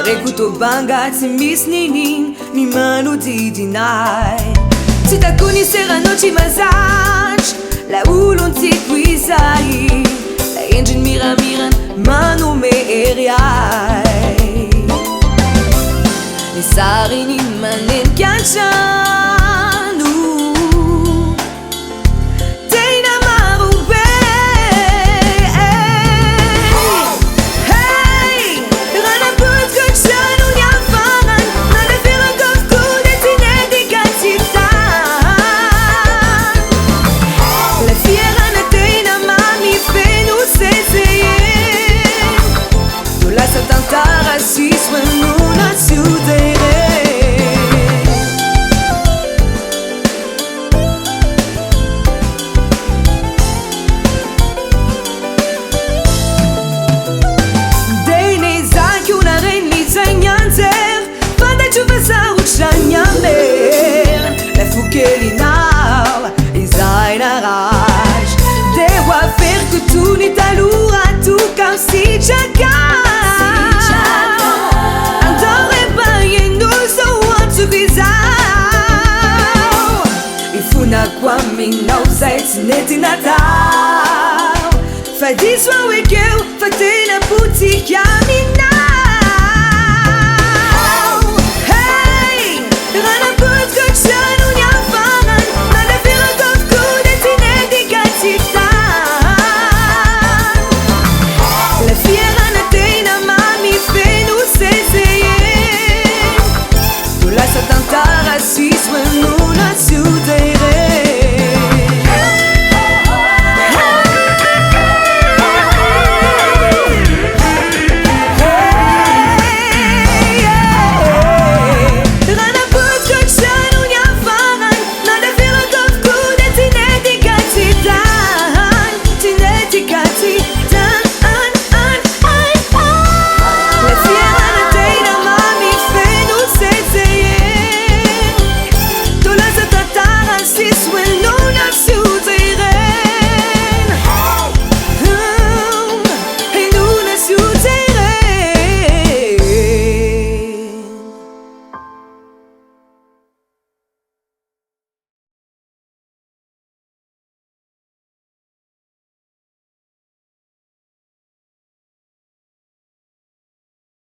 Rekutobanga tsy misy nininy ny manodidinay. Tsy takony serano tsy mazatra la olontsiko izay, la endriny miramirana manome hery ahy. Ny sariny maneniko an-trano tena maro be. Hey, raha nampodiko trano ny hafarany, nanaverako avokoa dia tsy nendika tsy tany. La fierana tena mamifeno seseye, no lasa tantara sisy manona tsotere. Dene zaky una renitsagny anjera, fantatro fa sarotra ny amera. La fokelinao izay naratra, de ho averiko toy ny taloha